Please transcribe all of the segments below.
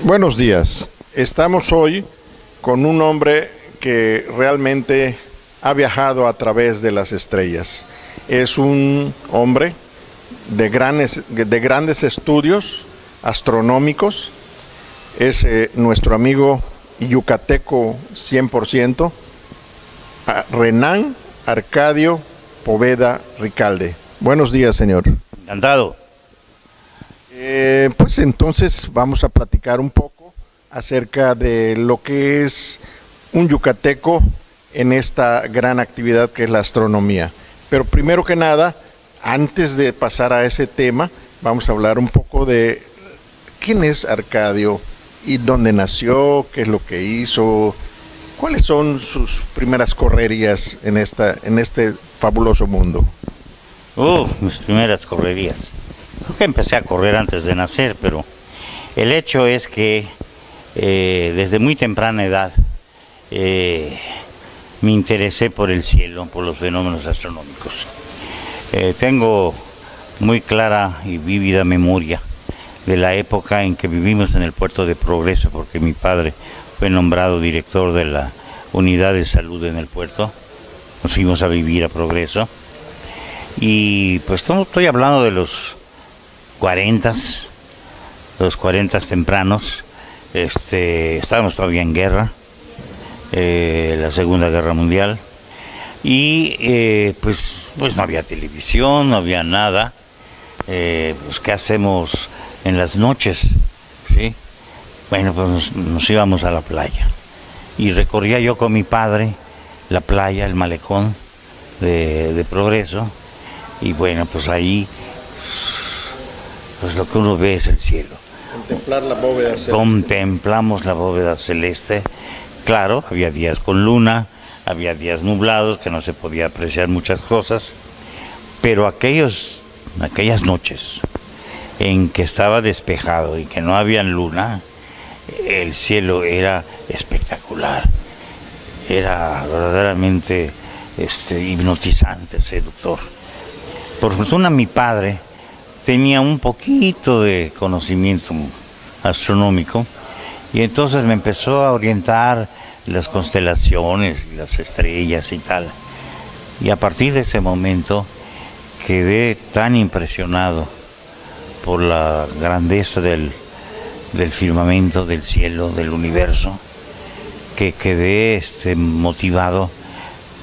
Buenos días. Estamos hoy con un hombre que realmente ha viajado a través de las estrellas. Es un hombre de grandes estudios astronómicos. Es nuestro amigo yucateco 100%, Renán Arcadio Poveda Ricalde. Buenos días, señor. Encantado. Pues entonces vamos a platicar un poco acerca de lo que es un yucateco en esta gran actividad que es la astronomía. Pero primero que nada, antes de pasar a ese tema, vamos a hablar un poco de quién es Arcadio y dónde nació, qué es lo que hizo, cuáles son sus primeras correrías en este fabuloso mundo. Mis primeras correrías. Creo que empecé a correr antes de nacer, pero el hecho es que desde muy temprana edad me interesé por el cielo, por los fenómenos astronómicos. Tengo muy clara y vívida memoria de la época en que vivimos en el puerto de Progreso, porque mi padre fue nombrado director de la unidad de salud en el puerto. Nos fuimos a vivir a Progreso y pues estoy hablando de los 40 tempranos. Estábamos todavía en guerra, la Segunda Guerra Mundial, y pues no había televisión, no había nada. Pues ¿qué hacemos en las noches? ¿Sí? Bueno, pues nos íbamos a la playa y recorría yo con mi padre la playa, el malecón de Progreso, y bueno, pues ahí pues lo que uno ve es el cielo. Contemplar la bóveda celeste. Contemplamos la bóveda celeste. Claro, había días con luna, había días nublados, que no se podía apreciar muchas cosas, pero aquellas noches en que estaba despejado y que no había luna, el cielo era espectacular, era verdaderamente hipnotizante, seductor. Por fortuna mi padre tenía un poquito de conocimiento astronómico y entonces me empezó a orientar las constelaciones y las estrellas y tal. Y a partir de ese momento quedé tan impresionado por la grandeza del firmamento, del cielo, del universo, que quedé motivado,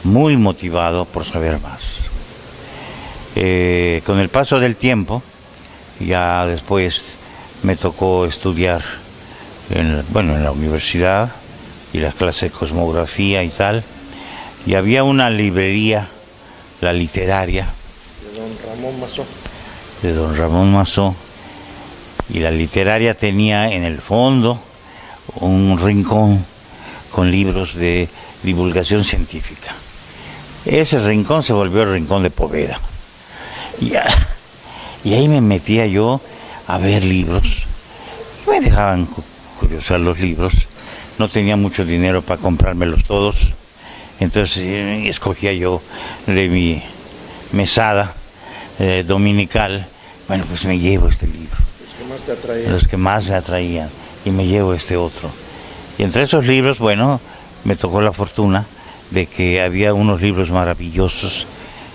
muy motivado por saber más. Con el paso del tiempo, ya después me tocó estudiar en la universidad y las clases de cosmografía y tal, y había una librería, la literaria, de don Ramón Mazó, y la literaria tenía en el fondo un rincón con libros de divulgación científica. Ese rincón se volvió el rincón de Poveda. Y ahí me metía yo a ver libros. Me dejaban curiosar los libros. No tenía mucho dinero para comprármelos todos. Entonces escogía yo de mi mesada dominical. Bueno, pues me llevo este libro. Los que más te atraían. Los que más me atraían. Y me llevo este otro. Y entre esos libros, bueno, me tocó la fortuna de que había unos libros maravillosos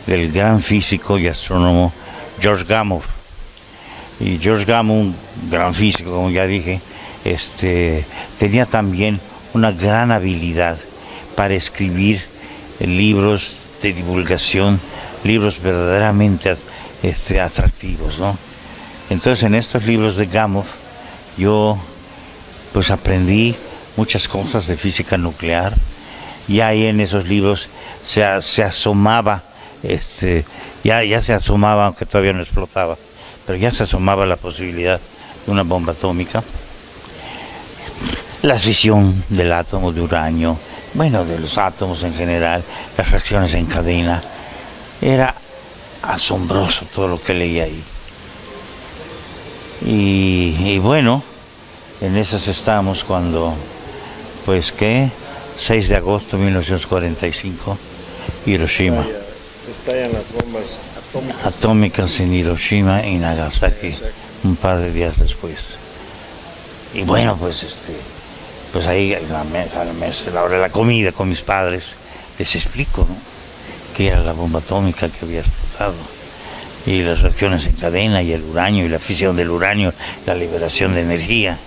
del gran físico y astrónomo George Gamow. Y George Gamow, un gran físico, como ya dije, tenía también una gran habilidad para escribir libros de divulgación, libros verdaderamente atractivos, ¿no? Entonces en estos libros de Gamow yo pues aprendí muchas cosas de física nuclear, y ahí en esos libros se asomaba, ya se asomaba, aunque todavía no explotaba, pero ya se asomaba la posibilidad de una bomba atómica, la fisión del átomo de uranio, bueno, de los átomos en general, las reacciones en cadena. Era asombroso todo lo que leía ahí. Y bueno, en esas estamos cuando, pues que 6 de agosto de 1945, Hiroshima. Estallan las bombas atómicas en Hiroshima y Nagasaki un par de días después. Y bueno, pues ahí a la hora de la comida con mis padres les explico, ¿no?, qué era la bomba atómica que había explotado, y las reacciones en cadena, y el uranio, y la fisión del uranio, la liberación de energía.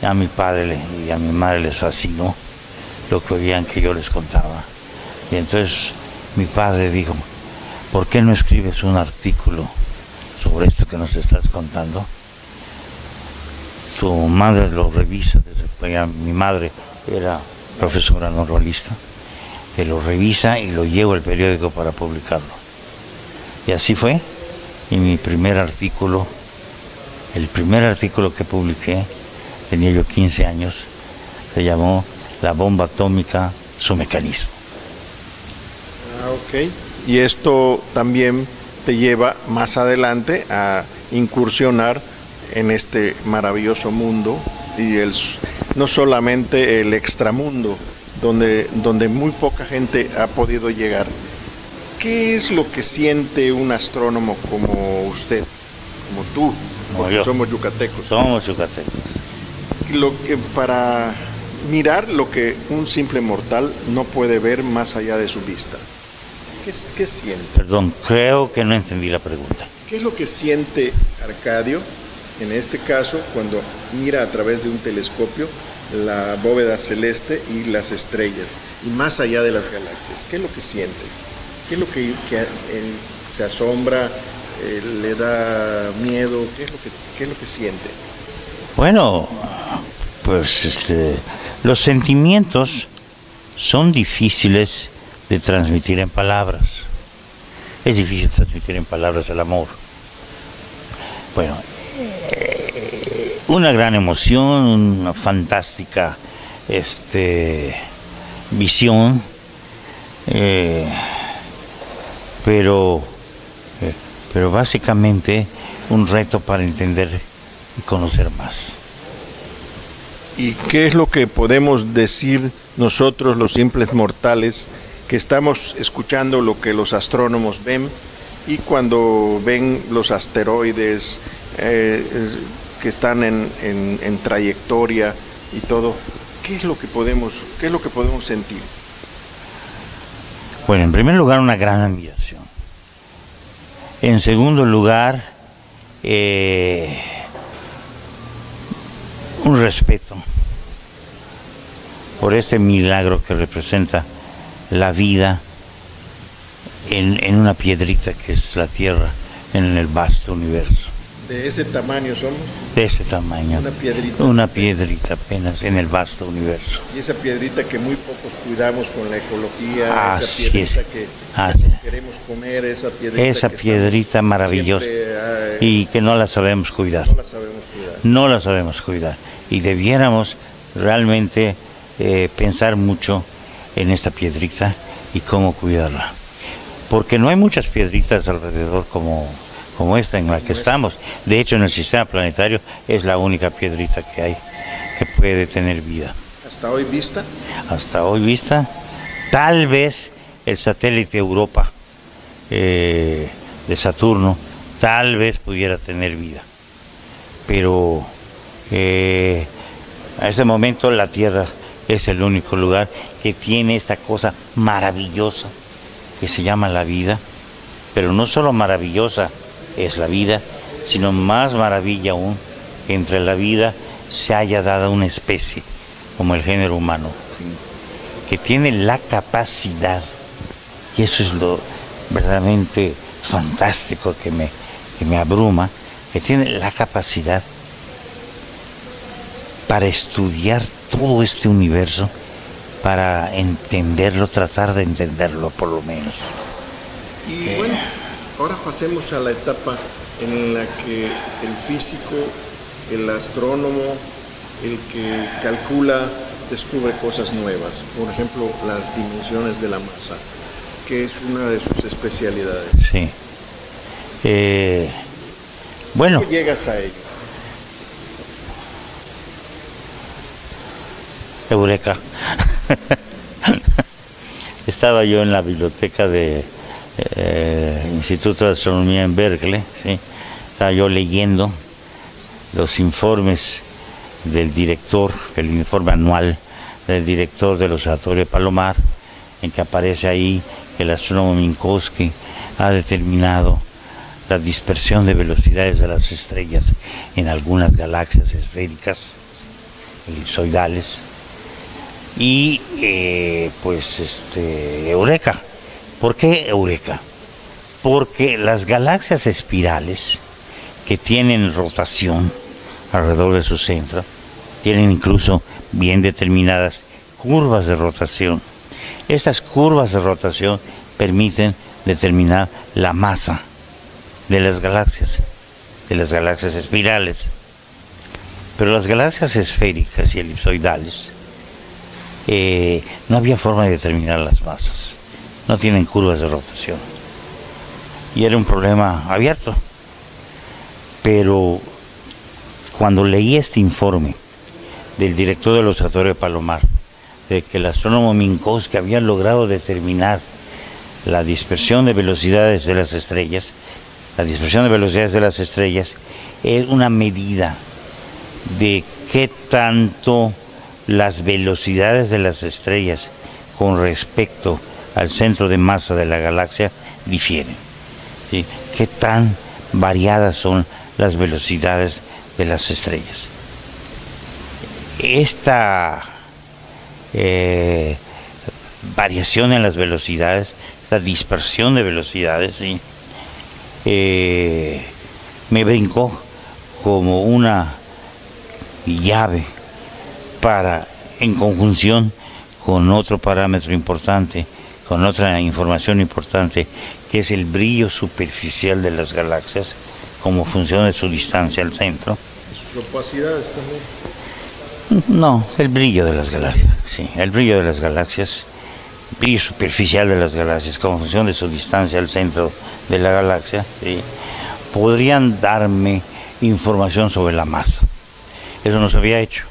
A mi padre y a mi madre les fascinó lo que oían que yo les contaba. Y entonces mi padre dijo: ¿por qué no escribes un artículo sobre esto que nos estás contando? Tu madre lo revisa, mi madre era profesora normalista, que lo revisa y lo llevo al periódico para publicarlo. Y así fue. Y el primer artículo que publiqué, tenía yo 15 años, se llamó La bomba atómica, su mecanismo. Ok. Y esto también te lleva más adelante a incursionar en este maravilloso mundo, y no solamente el extramundo, donde muy poca gente ha podido llegar. ¿Qué es lo que siente un astrónomo como usted, como tú? Porque somos yucatecos. Somos yucatecos. Para mirar lo que un simple mortal no puede ver más allá de su vista. ¿Qué siente? Perdón, creo que no entendí la pregunta. ¿Qué es lo que siente Arcadio, en este caso, cuando mira a través de un telescopio la bóveda celeste y las estrellas, y más allá de las galaxias? ¿Qué es lo que siente? ¿Qué es lo que se asombra, le da miedo? ¿Qué es lo que siente? Bueno, pues los sentimientos son difíciles de transmitir en palabras. Es difícil transmitir en palabras el amor. Bueno, una gran emoción, una fantástica visión, pero básicamente un reto para entender y conocer más. ¿Y qué es lo que podemos decir nosotros, los simples mortales, que estamos escuchando lo que los astrónomos ven, y cuando ven los asteroides que están en trayectoria y todo, qué es lo que podemos sentir? Bueno, en primer lugar, una gran admiración. En segundo lugar, un respeto por este milagro que representa la vida en una piedrita que es la Tierra, en el vasto universo. ¿De ese tamaño somos? De ese tamaño. Una piedrita. Una piedrita apenas en el vasto universo. Y esa piedrita que muy pocos cuidamos con la ecología, Así esa piedrita es. que Nos queremos comer, esa piedrita. Esa piedrita maravillosa y que no la sabemos cuidar. No la sabemos cuidar. No la sabemos cuidar. Y debiéramos realmente pensar mucho en esta piedrita y cómo cuidarla. Porque no hay muchas piedritas alrededor como esta en la que estamos. De hecho, en el sistema planetario es la única piedrita que hay que puede tener vida. ¿Hasta hoy vista? Hasta hoy vista. Tal vez el satélite Europa de Saturno, tal vez pudiera tener vida. Pero a este momento la Tierra es el único lugar que tiene esta cosa maravillosa que se llama la vida. Pero no solo maravillosa es la vida, sino más maravilla aún que entre la vida se haya dado una especie como el género humano, que tiene la capacidad, y eso es lo verdaderamente fantástico que me abruma, que tiene la capacidad para estudiar todo este universo, para entenderlo, tratar de entenderlo por lo menos. Y bueno, ahora pasemos a la etapa en la que el físico, el astrónomo, el que calcula, descubre cosas nuevas. Por ejemplo, las dimensiones de la masa, que es una de sus especialidades. Sí. Bueno. ¿Cómo llegas a ello? Eureka. Estaba yo en la biblioteca de Instituto de Astronomía en Berkeley, ¿sí? Estaba yo leyendo los informes del director, el informe anual del director del Observatorio de Palomar, en que aparece ahí que el astrónomo Minkowski ha determinado la dispersión de velocidades de las estrellas en algunas galaxias esféricas, elipsoidales, y eureka. ¿Por qué eureka? Porque las galaxias espirales, que tienen rotación alrededor de su centro, tienen incluso bien determinadas curvas de rotación. Estas curvas de rotación permiten determinar la masa de las galaxias espirales. Pero las galaxias esféricas y elipsoidales no había forma de determinar las masas, no tienen curvas de rotación. Y era un problema abierto. Pero cuando leí este informe del director del Observatorio de Palomar, de que el astrónomo Minkowski había logrado determinar la dispersión de velocidades de las estrellas, es una medida de qué tanto las velocidades de las estrellas con respecto al centro de masa de la galaxia difieren, ¿sí? Qué tan variadas son las velocidades de las estrellas. Esta variación en las velocidades, esta dispersión de velocidades, ¿sí? Me brincó como una llave para, en conjunción con otro parámetro importante, con otra información importante, que es el brillo superficial de las galaxias como función de su distancia al centro. ¿Sus opacidades también? No, el brillo de las galaxias, sí, el brillo de las galaxias, brillo superficial de las galaxias como función de su distancia al centro de la galaxia, ¿sí? Podrían darme información sobre la masa. Eso no se había hecho.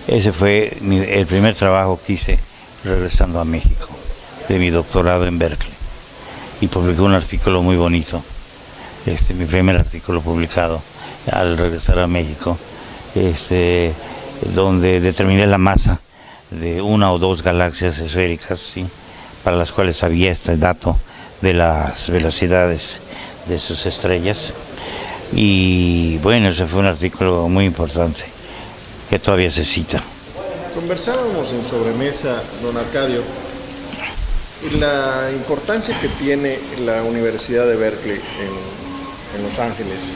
Ese fue el primer trabajo que hice regresando a México, de mi doctorado en Berkeley. Y publiqué un artículo muy bonito, mi primer artículo publicado al regresar a México, donde determiné la masa de una o dos galaxias esféricas, ¿sí? Para las cuales había este dato de las velocidades de sus estrellas. Y bueno, ese fue un artículo muy importante que todavía se cita. Conversábamos en sobremesa, don Arcadio, la importancia que tiene la Universidad de Berkeley en Los Ángeles.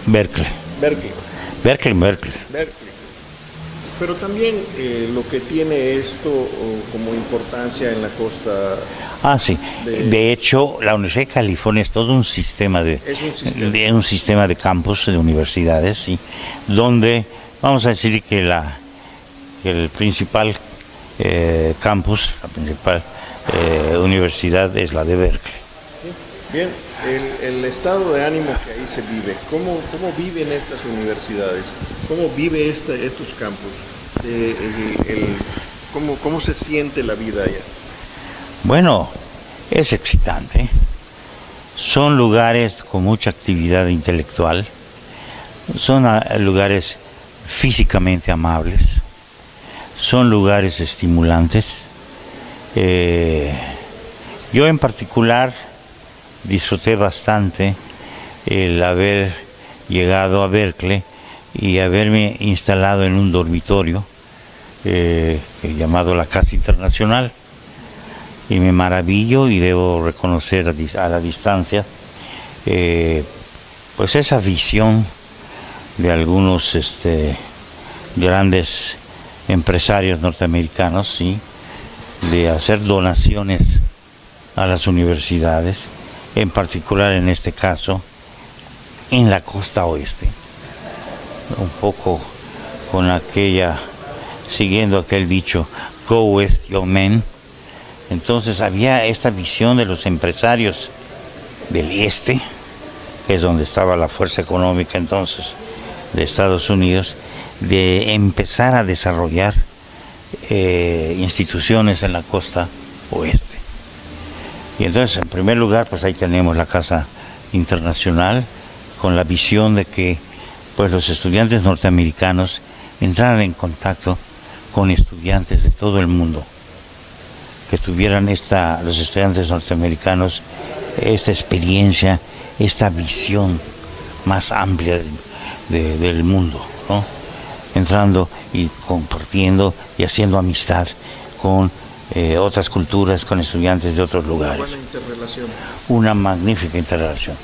Berkeley. Pero también lo que tiene esto como importancia en la costa. Ah, sí. De hecho, la Universidad de California es todo un sistema de campus de universidades, ¿sí? Donde vamos a decir que el principal campus, la principal universidad es la de Berkeley. Sí. Bien, el estado de ánimo que ahí se vive, ¿cómo viven estas universidades? ¿Cómo vive estos campus? ¿Cómo se siente la vida allá? Bueno, es excitante. Son lugares con mucha actividad intelectual. Son lugares físicamente amables. Son lugares estimulantes. Yo en particular disfruté bastante el haber llegado a Berkeley y haberme instalado en un dormitorio llamado la Casa Internacional, y me maravillo y debo reconocer a la distancia pues esa visión de algunos grandes empresarios norteamericanos, ¿sí? De hacer donaciones a las universidades, en particular en este caso en la costa oeste, un poco con siguiendo aquel dicho, go west young men. Entonces había esta visión de los empresarios del este, que es donde estaba la fuerza económica entonces de Estados Unidos, de empezar a desarrollar instituciones en la costa oeste. Y entonces, en primer lugar, pues ahí tenemos la Casa Internacional, con la visión de que pues los estudiantes norteamericanos entraran en contacto con estudiantes de todo el mundo, que tuvieran los estudiantes norteamericanos esta experiencia, esta visión más amplia del mundo, ¿no? Entrando y compartiendo y haciendo amistad con otras culturas, con estudiantes de otros lugares. Una buena interrelación. Una magnífica interrelación.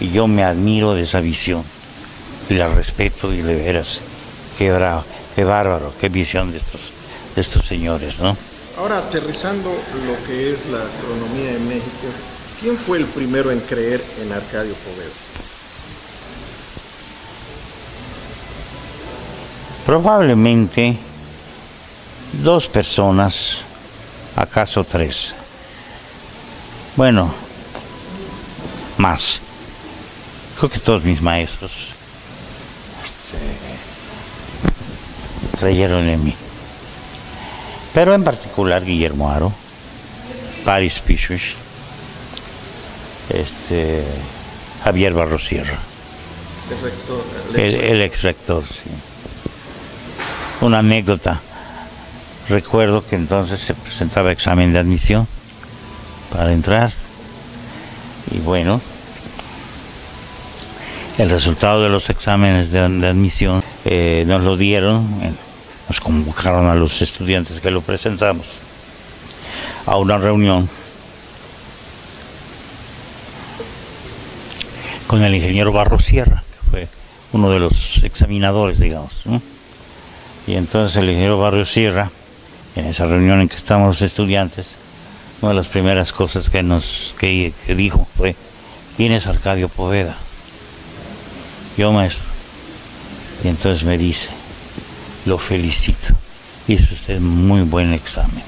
Y yo me admiro de esa visión y la respeto, y de veras, qué bravo, qué bárbaro, qué visión de estos señores, ¿no? Ahora, aterrizando lo que es la astronomía en México, ¿quién fue el primero en creer en Arcadio Poveda? Probablemente 2 personas, acaso 3. Bueno, más. Creo que todos mis maestros creyeron en mí. Pero en particular Guillermo Haro, Paris Pichus, Javier Barros Sierra, el ex rector, sí. Una anécdota: recuerdo que entonces se presentaba examen de admisión para entrar, y bueno, el resultado de los exámenes de admisión nos lo dieron, nos convocaron a los estudiantes que lo presentamos a una reunión con el ingeniero Barros Sierra, que fue uno de los examinadores, digamos, ¿no? Y entonces el ingeniero Barros Sierra, en esa reunión en que estábamos los estudiantes, una de las primeras cosas que dijo fue: ¿quién es Arcadio Poveda? Yo, maestro. Y entonces me dice: lo felicito, hizo usted muy buen examen.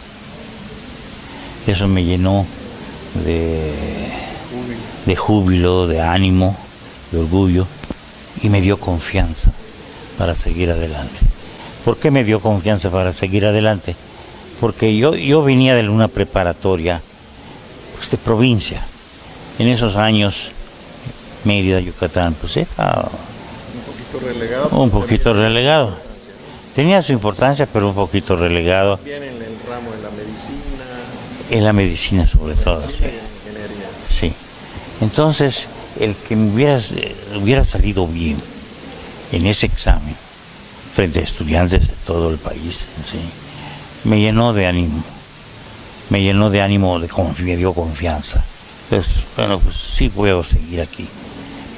Eso me llenó de júbilo, de ánimo, de orgullo, y me dio confianza para seguir adelante. ¿Por qué me dio confianza para seguir adelante? Porque yo venía de una preparatoria, pues, de provincia. En esos años, Mérida, Yucatán, pues era un poquito relegado. Tenía su importancia, pero un poquito relegado. Bien en el ramo de la medicina. En la medicina sobre todo, sí. Sí. Entonces, el que me hubiera salido bien en ese examen, frente a estudiantes de todo el país, ¿sí?, me llenó de ánimo. Me dio confianza. Entonces, bueno, pues sí, voy a seguir aquí.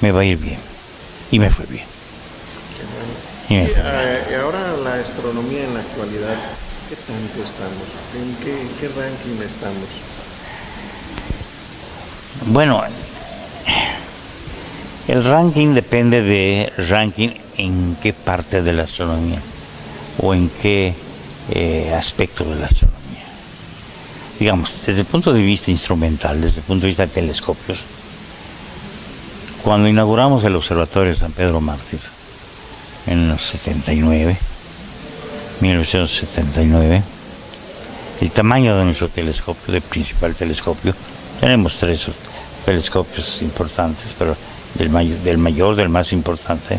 Me va a ir bien. Y me fue bien. Y ahora la astronomía en la actualidad, ¿qué tanto estamos? ¿En qué ranking estamos? Bueno, el ranking depende de en qué parte de la astronomía o en qué aspecto de la astronomía. Digamos, desde el punto de vista instrumental, desde el punto de vista de telescopios, cuando inauguramos el Observatorio de San Pedro Mártir en los 1979, el tamaño de nuestro telescopio, del principal telescopio, tenemos 3 telescopios importantes, pero del más importante,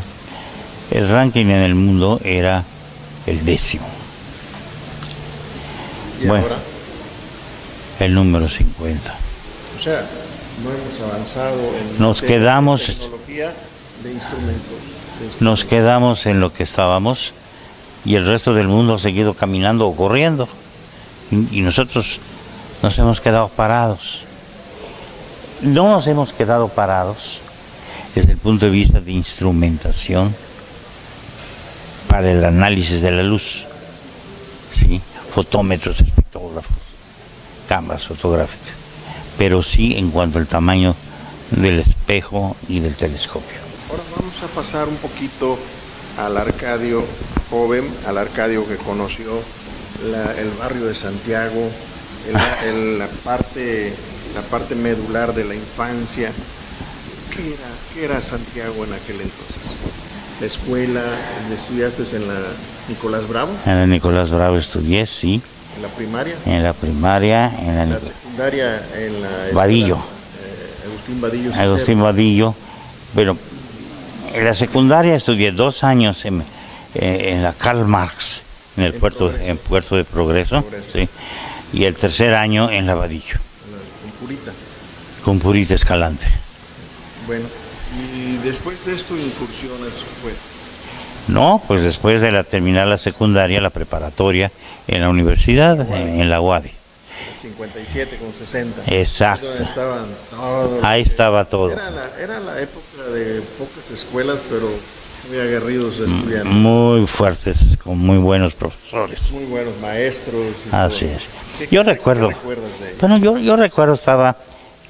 el ranking en el mundo era el 10º. ¿Y bueno, ahora? El número 50. O sea, no hemos avanzado en nos quedamos, tecnología de instrumentos. Nos quedamos en lo que estábamos, y el resto del mundo ha seguido caminando o corriendo, y nosotros nos hemos quedado parados. No nos hemos quedado parados desde el punto de vista de instrumentación para el análisis de la luz, ¿sí?, fotómetros, espectrógrafos, cámaras fotográficas, pero sí en cuanto al tamaño del espejo y del telescopio. Ahora vamos a pasar un poquito al Arcadio joven, al Arcadio que conoció el barrio de Santiago, la parte medular de la infancia. ¿Qué era Santiago en aquel entonces? ¿La escuela? ¿Estudiaste en la Nicolás Bravo? En la Nicolás Bravo estudié, sí. ¿En la primaria? En la primaria, en la secundaria, en la Vadillo. Agustín Vadillo. Agustín Vadillo, pero En la secundaria estudié 2 años en la Karl Marx, en Puerto de Progreso, sí, y el tercer año en la Vadillo. Con Purita. Con Purita Escalante. Bueno, y después de esto, incursiones fue. No, pues después de terminar la secundaria, la preparatoria en la universidad, en la UADI. 57 con 60. Exacto. Donde estaban todos. Ahí estaba todo. Era la época de pocas escuelas, pero muy aguerridos estudiantes. Muy fuertes, con muy buenos profesores. Muy buenos maestros. Así todo. es. Yo recuerdo. ¿Qué recuerdas de ellos? Bueno, yo recuerdo estaba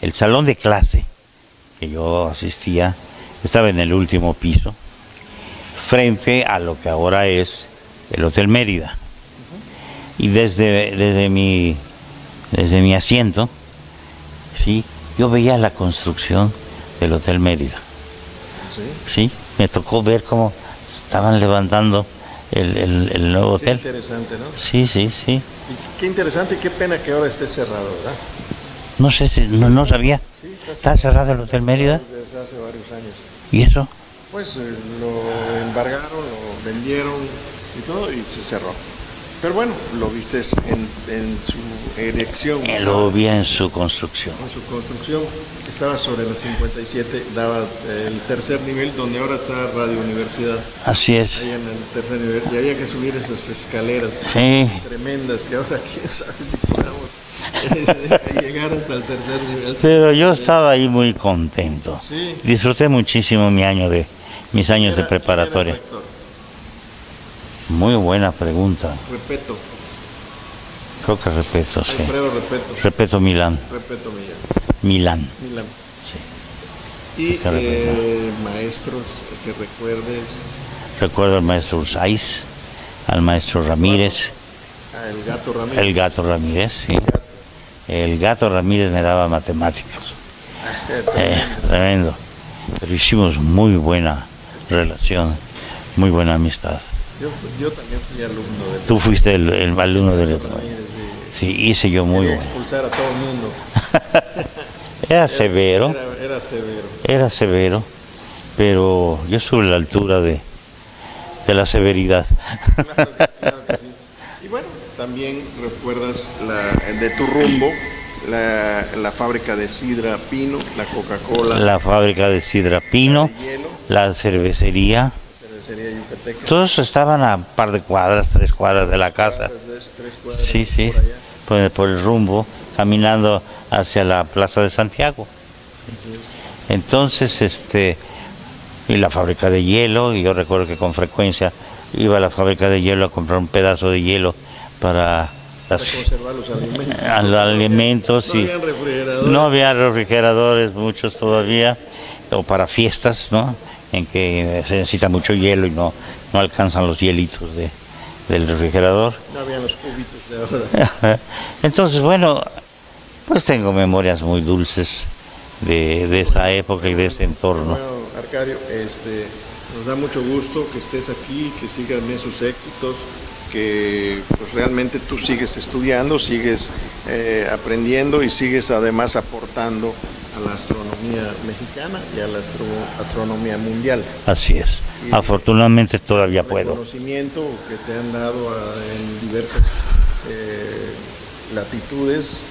el salón de clase que yo asistía, estaba en el último piso, frente a lo que ahora es el Hotel Mérida. Y desde mi asiento, sí, yo veía la construcción del Hotel Mérida. ¿Sí? Sí, me tocó ver cómo estaban levantando el nuevo hotel. Qué interesante, ¿no? Sí, sí, sí. Y qué interesante y qué pena que ahora esté cerrado, ¿verdad? No sé si no sabía. Sí, ¿Está cerrado el Hotel Mérida? Desde hace varios años. ¿Y eso? Pues lo embargaron, lo vendieron y todo y se cerró. Pero bueno, lo viste en su erección. Lo vi en su construcción. En su construcción, que estaba sobre la 57, daba el tercer nivel, donde ahora está Radio Universidad. Así es. Ahí en el tercer nivel, y había que subir esas escaleras Sí. tremendas, que ahora quién sabe si podamos llegar hasta el tercer nivel. Pero yo estaba ahí muy contento. Sí. Disfruté muchísimo mis años de preparatoria. ¿Quién era el rector? Muy buena pregunta. Repeto, Creo que Repeto, sí. Alfredo Repeto. Repeto Milán. Repeto Milán. Milán. Sí. Y Qué Repeto. maestros que recuerdes. Recuerdo al maestro Urzaiz, al maestro Ramírez, El Gato Ramírez. el Gato Ramírez, sí. El Gato Ramírez me daba matemáticas. Tremendo. Pero hicimos muy buena relación, muy buena amistad. Yo también fui alumno de Tú fuiste el alumno del otro. Ramírez. Sí, hice yo muy Quería bueno. expulsar a todo el mundo. Era severo, Era severo. era severo, pero yo estuve a la altura de la severidad. Claro que sí. Y bueno, también recuerdas de tu rumbo, la fábrica de sidra Pino, la Coca-Cola, La fábrica de sidra Pino, de hielo, la cervecería, cervecería yucateca. todos estaban a un par de cuadras, 3 cuadras de la casa. Tres cuadras Sí, sí, por allá. por el rumbo, caminando hacia la Plaza de Santiago. Entonces, y la fábrica de hielo, y yo recuerdo que con frecuencia iba a la fábrica de hielo a comprar un pedazo de hielo para Conservar los alimentos. los alimentos. No Y habían refrigeradores. no había refrigeradores, muchos todavía, o para fiestas, ¿no? En que se necesita mucho hielo y no alcanzan los hielitos del refrigerador. No habían los cubitos de ahora. Entonces, bueno, pues tengo memorias muy dulces de esa época y de ese entorno. Bueno, Arcadio, nos da mucho gusto que estés aquí, que sigan esos éxitos, que pues, realmente tú sigues estudiando, sigues aprendiendo y sigues además aportando a la astronomía mexicana y a la astronomía mundial. Así es. Afortunadamente todavía El puedo. conocimiento que te han dado en diversas latitudes,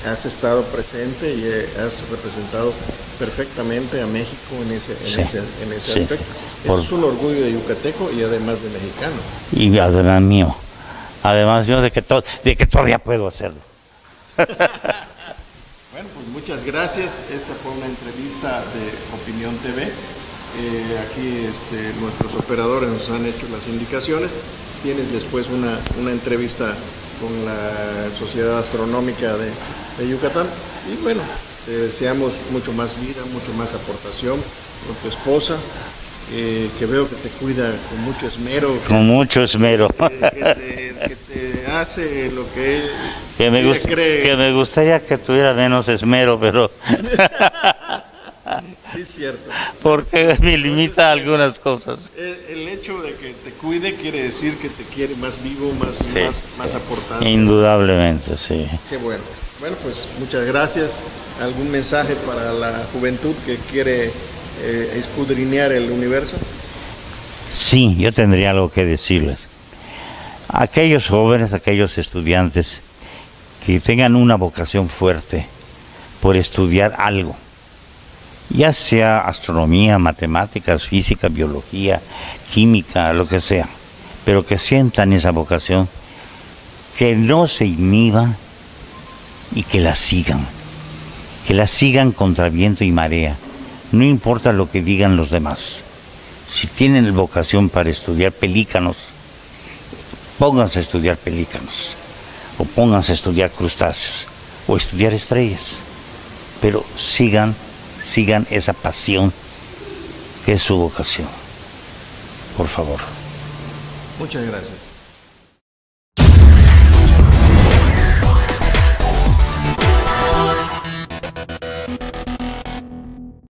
has estado presente y has representado perfectamente a México en ese Sí. aspecto. Eso es un orgullo de yucateco y además de mexicano. Y además mío. Además yo de que todavía puedo hacerlo. Bueno, pues muchas gracias. Esta fue una entrevista de Opinión TV. Aquí nuestros operadores nos han hecho las indicaciones. Tienes después una entrevista con la Sociedad Astronómica de Yucatán. Y bueno, te deseamos mucho más vida, mucho más aportación con tu esposa, que veo que te cuida con mucho esmero. Con mucho esmero. Que te hace lo que Que me ella cree. que me gustaría que tuviera menos esmero, pero Sí, es cierto. porque me limita a algunas cosas. El hecho de que te cuide quiere decir que te quiere más vivo, Sí. más aportante. Indudablemente, sí. Qué bueno. Bueno, pues muchas gracias. ¿Algún mensaje para la juventud que quiere escudriñar el universo? Sí, yo tendría algo que decirles. Aquellos jóvenes, aquellos estudiantes que tengan una vocación fuerte por estudiar algo, ya sea astronomía, matemáticas, física, biología, química, lo que sea, pero que sientan esa vocación, que no se inhiban y que la sigan contra viento y marea, no importa lo que digan los demás. Si tienen vocación para estudiar pelícanos, pónganse a estudiar pelícanos, o pónganse a estudiar crustáceos, o estudiar estrellas, pero sigan esa pasión que es su vocación. Por favor. Muchas gracias.